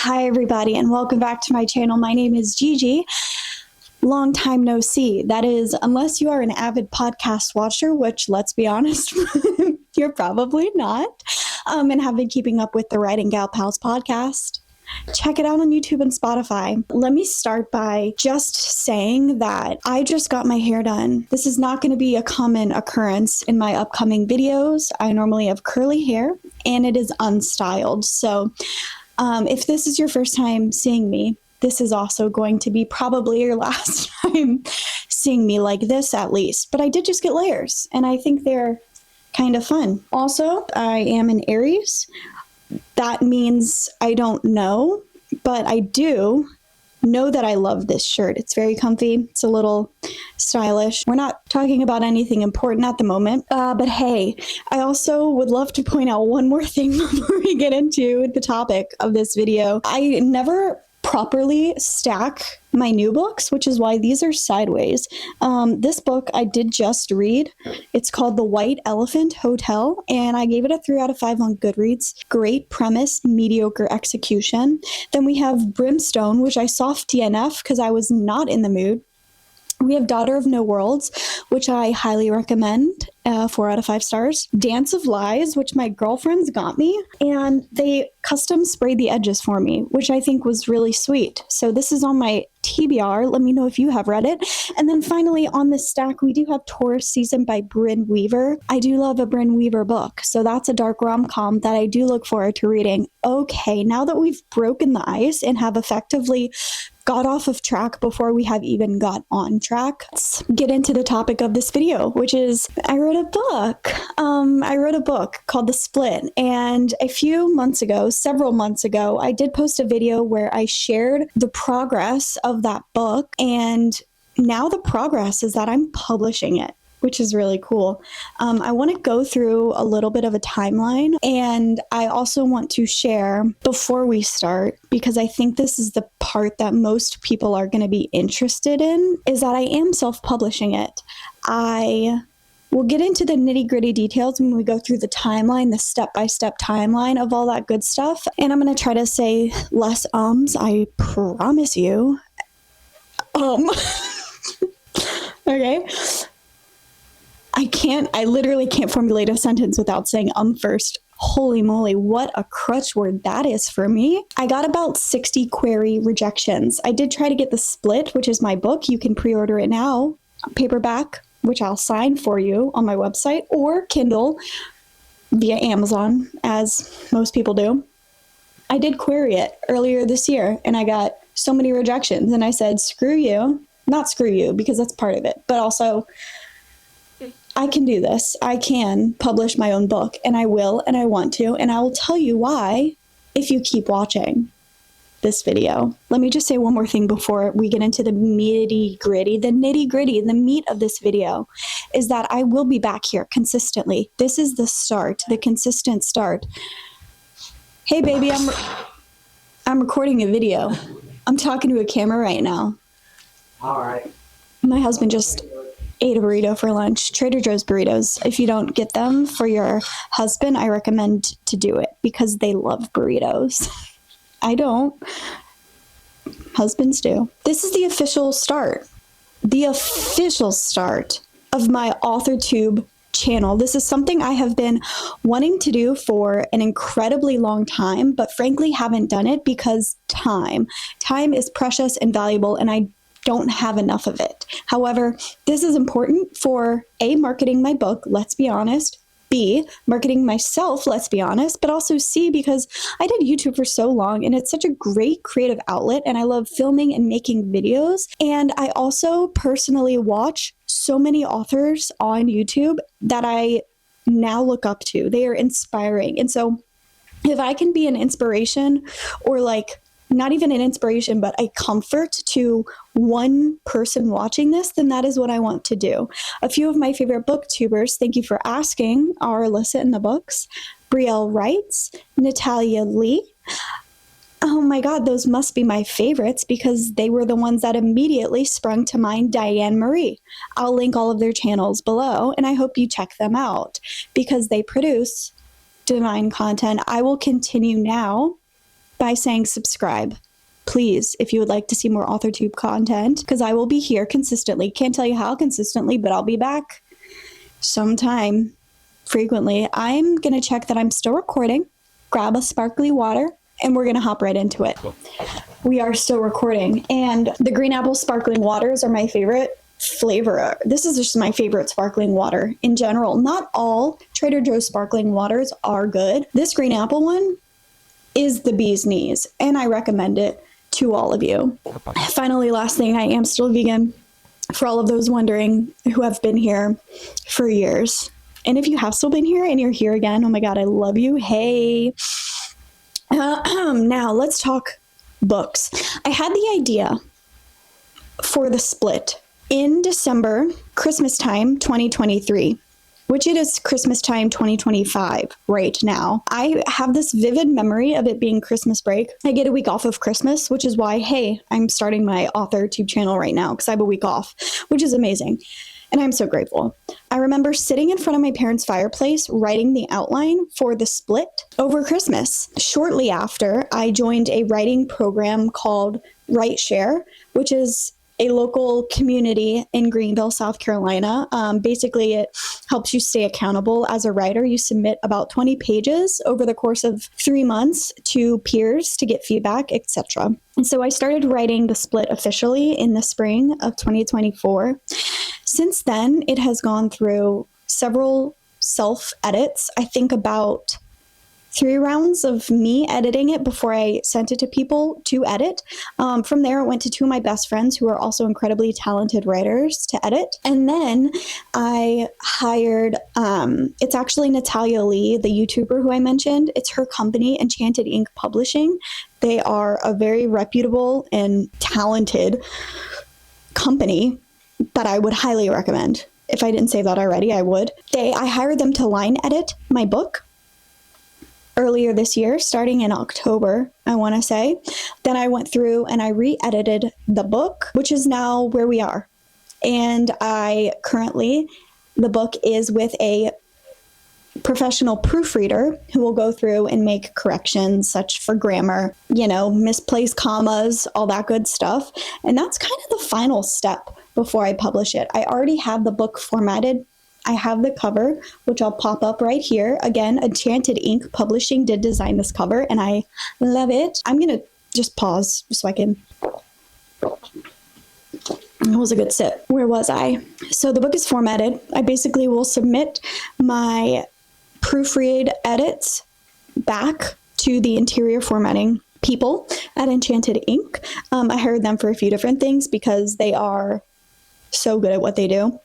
Hi everybody and welcome back to my channel. My name is Gigi. Long time no see. That is, unless you are an avid podcast watcher, which let's be honest, you're probably not, and have been keeping up with the Writing Gal Pals podcast. Check it out on YouTube and Spotify. Let me start by just saying that I just got my hair done. This is not going to be a common occurrence in my upcoming videos. I normally have curly hair and it is unstyled. So if this is your first time seeing me, this is also going to be probably your last time seeing me like this at least. But I did just get layers and I think they're kind of fun. Also, I am an Aries. That means I don't know, but I do know that I love this shirt. It's very comfy. It's a little stylish. We're not talking about anything important at the moment, but hey, I also would love to point out one more thing before we get into the topic of this video. I never properly stack my new books, which is why these are sideways. This book I did just read. It's called The White Elephant Hotel, and I gave it a 3 out of 5 on Goodreads. Great premise, mediocre execution. Then we have Brimstone, which I soft DNF because I was not in the mood. We have Daughter of No Worlds, which I highly recommend, 4 out of 5 stars. Dance of Lies, which my girlfriends got me, and they custom sprayed the edges for me, which I think was really sweet. So this is on my TBR. Let me know if you have read it. And then finally on this stack, we do have Taurus Season by Bryn Weaver. I do love a Bryn Weaver book, so that's a dark rom-com that I do look forward to reading. Okay, now that we've broken the ice and have effectively got off of track before we have even got on track, let's get into the topic of this video, which is I wrote a book. I wrote a book called The Split, and several months ago, I did post a video where I shared the progress of that book, and now the progress is that I'm publishing it, which is really cool. I want to go through a little bit of a timeline, and I also want to share before we start, because I think this is the part that most people are going to be interested in, is that I am self-publishing it. We'll get into the nitty-gritty details when we go through the timeline, the step-by-step timeline of all that good stuff, and I'm going to try to say less ums, I promise you. Okay. I literally can't formulate a sentence without saying first. Holy moly, what a crutch word that is for me. I got about 60 query rejections. I did try to get The Split, which is my book. You can pre-order it now, paperback, which I'll sign for you on my website, or Kindle via Amazon, as most people do. I did query it earlier this year, and I got so many rejections, and I said, screw you. Not screw you, because that's part of it, but also I can do this. I can publish my own book, and I will, and I want to, and I will tell you why if you keep watching this video. Let me just say one more thing before we get into the nitty-gritty. The nitty-gritty, the meat of this video is that I will be back here consistently. This is the start, the consistent start. Hey, baby, I'm recording a video. I'm talking to a camera right now. All right. My husband just ate a burrito for lunch. Trader Joe's burritos. If you don't get them for your husband, I recommend to do it because they love burritos. I don't. Husbands do. This is the official start. The official start of my Authortube channel. This is something I have been wanting to do for an incredibly long time, but frankly haven't done it because time is precious and valuable, and I don't have enough of it. However, this is important for A, marketing my book, let's be honest, B, marketing myself, let's be honest, but also C, because I did YouTube for so long and it's such a great creative outlet and I love filming and making videos. And I also personally watch so many authors on YouTube that I now look up to. They are inspiring. And so if I can be an inspiration, or like not even an inspiration, but a comfort to one person watching this, then that is what I want to do. A few of my favorite booktubers, thank you for asking, are Alyssa in the Books, Brielle Wrights, Natalia Lee. Oh my God, those must be my favorites because they were the ones that immediately sprung to mind. Diane Marie. I'll link all of their channels below, and I hope you check them out because they produce divine content. I will continue now by saying subscribe. Please, if you would like to see more AuthorTube content, because I will be here consistently. Can't tell you how consistently, but I'll be back sometime, frequently. I'm going to check that I'm still recording, grab a sparkly water, and we're going to hop right into it. Cool. We are still recording, and the green apple sparkling waters are my favorite flavor. This is just my favorite sparkling water in general. Not all Trader Joe's sparkling waters are good. This green apple one is the bee's knees, and I recommend it to all of you. Finally, last thing, I am still vegan, for all of those wondering who have been here for years. And if you have still been here and you're here again, oh my God, I love you. Hey. Now let's talk books. I had the idea for the split in December, Christmas time, 2023, which it is Christmas time 2025 right now. I have this vivid memory of it being Christmas break. I get a week off of Christmas, which is why, hey, I'm starting my AuthorTube channel right now because I have a week off, which is amazing. And I'm so grateful. I remember sitting in front of my parents' fireplace, writing the outline for the split over Christmas. Shortly after, I joined a writing program called Write Share, which is a local community in Greenville, South Carolina. Basically, it helps you stay accountable as a writer. You submit about 20 pages over the course of 3 months to peers to get feedback, etc. And so I started writing the split officially in the spring of 2024. Since then, it has gone through several self-edits. I think about 3 rounds of me editing it before I sent it to people to edit. From there, it went to 2 of my best friends who are also incredibly talented writers to edit. And then I hired, it's actually Natalia Lee, the YouTuber who I mentioned. It's her company, Enchanted Ink Publishing. They are a very reputable and talented company that I would highly recommend. If I didn't say that already, I would. I hired them to line edit my book earlier this year, starting in October, I want to say. Then I went through and I re-edited the book, which is now where we are. And the book is with a professional proofreader who will go through and make corrections, such for grammar, misplaced commas, all that good stuff. And that's kind of the final step before I publish it. I already have the book formatted. I have the cover, which I'll pop up right here. Again, Enchanted Ink Publishing did design this cover, and I love it. I'm going to just pause so I can... That was a good sip. Where was I? So the book is formatted. I basically will submit my proofread edits back to the interior formatting people at Enchanted Ink. I hired them for a few different things because they are so good at what they do.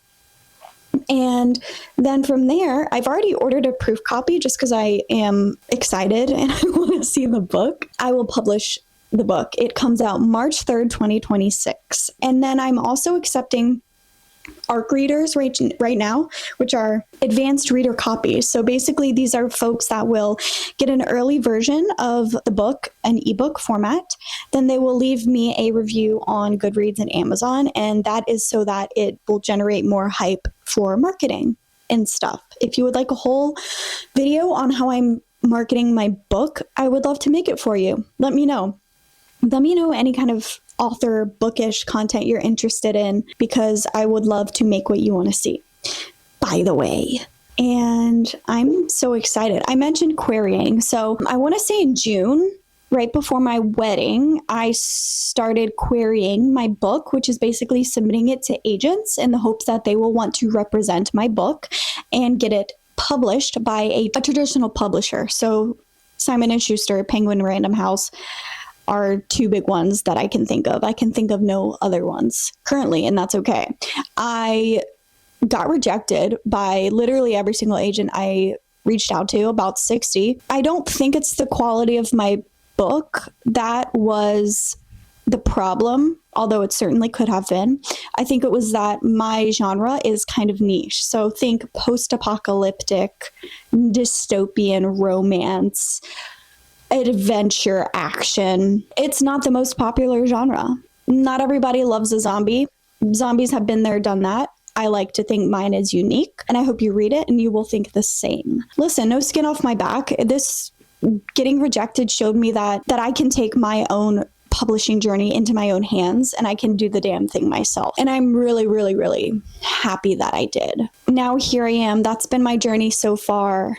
And then from there, I've already ordered a proof copy just because I am excited and I want to see the book. I will publish the book. It comes out March 3rd, 2026. And then I'm also accepting ARC readers right now, which are advanced reader copies. So basically, these are folks that will get an early version of the book, an ebook format. Then they will leave me a review on Goodreads and Amazon. And that is so that it will generate more hype for marketing and stuff. If you would like a whole video on how I'm marketing my book, I would love to make it for you. Let me know. Let me know any kind of author bookish content you're interested in, because I would love to make what you want to see, by the way. And I'm so excited. I mentioned querying. So I want to say in June, right before my wedding, I started querying my book, which is basically submitting it to agents in the hopes that they will want to represent my book and get it published by a traditional publisher. So Simon & Schuster, Penguin Random House are 2 big ones that I can think of. I can think of no other ones currently, and that's okay. I got rejected by literally every single agent I reached out to, about 60. I don't think it's the quality of my book that was the problem, although it certainly could have been. I think it was that my genre is kind of niche. So think post-apocalyptic, dystopian romance, adventure action. It's not the most popular genre. Not everybody loves a zombie. Zombies have been there, done that. I like to think mine is unique, and I hope you read it and you will think the same. Listen, no skin off my back. This getting rejected showed me that I can take my own publishing journey into my own hands and I can do the damn thing myself. And I'm really, really, really happy that I did. Now here I am. That's been my journey so far.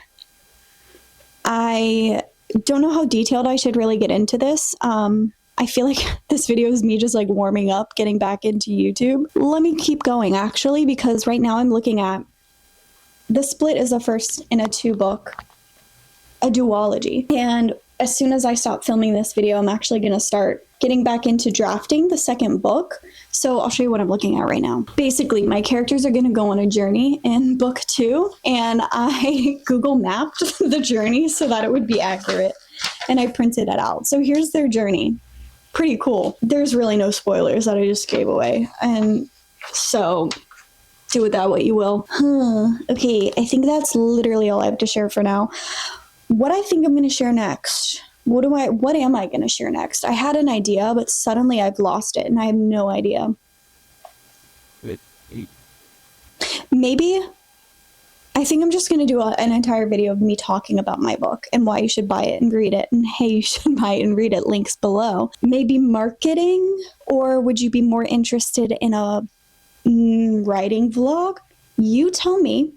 I don't know how detailed I should really get into this. I feel like this video is me just like warming up, getting back into YouTube. Let me keep going actually, because right now I'm looking at the split is a first in a 2-book, a duology. And as soon as I stop filming this video, I'm actually going to start getting back into drafting the second book. So I'll show you what I'm looking at right now. Basically, my characters are going to go on a journey in book 2, and I Google mapped the journey so that it would be accurate, and I printed it out. So here's their journey. Pretty cool. There's really no spoilers that I just gave away, and so do with that what you will. Okay, I think that's literally all I have to share for now. What I think I'm going to share next. What am I going to share next? I had an idea, but suddenly I've lost it and I have no idea. Maybe I think I'm just going to do an entire video of me talking about my book and why you should buy it and read it. And hey, you should buy it and read it. Links below. Maybe marketing, or would you be more interested in a writing vlog? You tell me.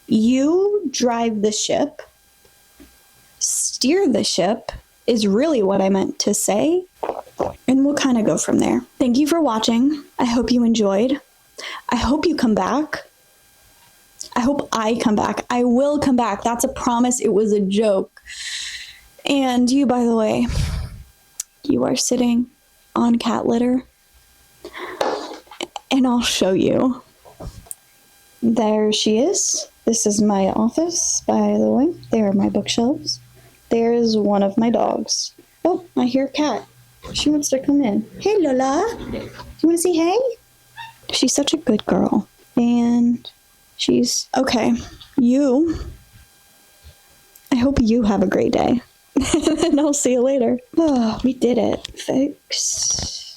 You drive the ship. Steer the ship is really what I meant to say. And we'll kind of go from there. Thank you for watching. I hope you enjoyed. I hope you come back. I hope I come back. I will come back. That's a promise. It was a joke. And you, by the way, you are sitting on cat litter. And I'll show you. There she is. This is my office, by the way. There are my bookshelves. There's one of my dogs. Oh, I hear a cat. She wants to come in. Hey, Lola. You want to say hey? She's such a good girl. And she's... Okay. I hope you have a great day. And I'll see you later. Oh, we did it, folks.